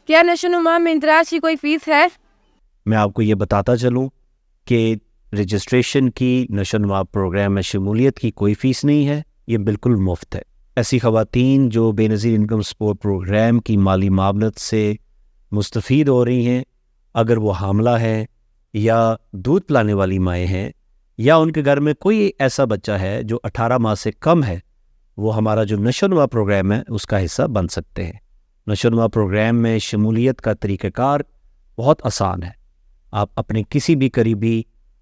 کیا نشو و نما میں اندراج کی کوئی فیس ہے؟ میں آپ کو یہ بتاتا چلوں کہ رجسٹریشن کی نشو و نما پروگرام میں شمولیت کی کوئی فیس نہیں ہے، یہ بالکل مفت ہے۔ ایسی خواتین جو بے نظیر انکم سپورٹ پروگرام کی مالی معاونت سے مستفید ہو رہی ہیں، اگر وہ حاملہ ہیں یا دودھ پلانے والی مائیں ہیں یا ان کے گھر میں کوئی ایسا بچہ ہے جو 18 ماہ سے کم ہے، وہ ہمارا جو نشو و نما پروگرام ہے اس کا حصہ بن سکتے ہیں۔ نشو و نما پروگرام میں شمولیت کا طریقہ کار بہت آسان ہے۔ آپ اپنے کسی بھی قریبی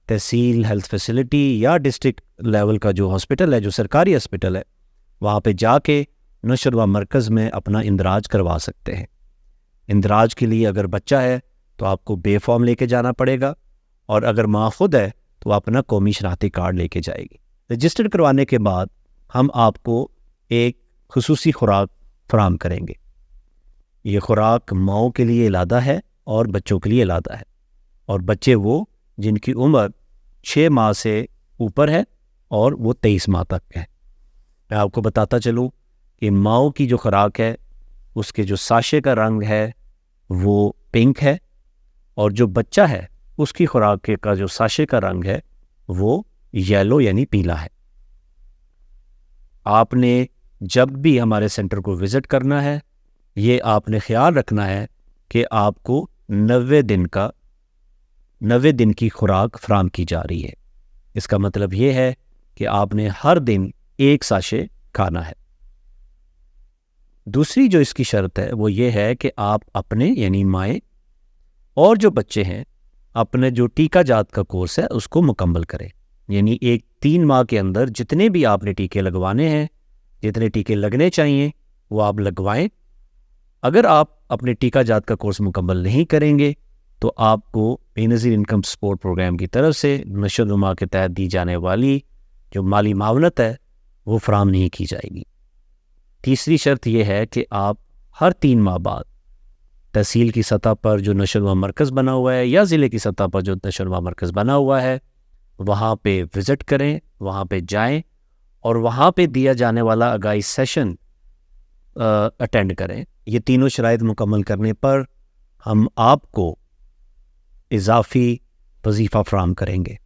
تحصیل ہیلتھ فیسلٹی یا ڈسٹرکٹ لیول کا جو ہاسپٹل ہے، جو سرکاری ہاسپٹل ہے، وہاں پہ جا کے نشو و نما مرکز میں اپنا اندراج کروا سکتے ہیں۔ اندراج کے لیے اگر بچہ ہے تو آپ کو بے فارم لے کے جانا پڑے گا، اور اگر ماں خود ہے تو اپنا قومی شناختی کارڈ لے کے جائے گی۔ رجسٹر کروانے کے بعد ہم آپ کو ایک خصوصی خوراک فراہم کریں گے۔ یہ خوراک ماؤں کے لیے علیحدہ ہے اور بچوں کے لیے علیحدہ ہے، اور بچے وہ جن کی عمر 6 ماہ سے اوپر ہے اور وہ 23 ماہ تک ہے۔ میں آپ کو بتاتا چلوں کہ ماؤں کی جو خوراک ہے اس کے جو ساشے کا رنگ ہے وہ پنک ہے، اور جو بچہ ہے اس کی خوراک کا جو ساشے کا رنگ ہے وہ یلو یعنی پیلا ہے۔ آپ نے جب بھی ہمارے سینٹر کو وزٹ کرنا ہے، یہ آپ نے خیال رکھنا ہے کہ آپ کو 90 دن کی خوراک فراہم کی جا رہی ہے۔ اس کا مطلب یہ ہے کہ آپ نے ہر دن 1 ساشے کھانا ہے۔ دوسری جو اس کی شرط ہے وہ یہ ہے کہ آپ اپنے یعنی مائیں اور جو بچے ہیں اپنے جو ٹیکہ جات کا کورس ہے اس کو مکمل کریں، یعنی 3 ماہ کے اندر جتنے بھی آپ نے ٹیکے لگوانے ہیں، جتنے ٹیکے لگنے چاہیے وہ آپ لگوائیں۔ اگر آپ اپنے ٹیکہ جات کا کورس مکمل نہیں کریں گے تو آپ کو بے نظیر انکم سپورٹ پروگرام کی طرف سے نشو و نما کے تحت دی جانے والی جو مالی معاونت ہے وہ فراہم نہیں کی جائے گی۔ تیسری شرط یہ ہے کہ آپ ہر 3 ماہ بعد تحصیل کی سطح پر جو نشو و نما مرکز بنا ہوا ہے یا ضلع کی سطح پر جو نشو و نما مرکز بنا ہوا ہے وہاں پہ وزٹ کریں، وہاں پہ جائیں، اور وہاں پہ دیا جانے والا آگاہی سیشن اٹینڈ کریں۔ یہ تینوں شرائط مکمل کرنے پر ہم آپ کو اضافی وظیفہ فراہم کریں گے۔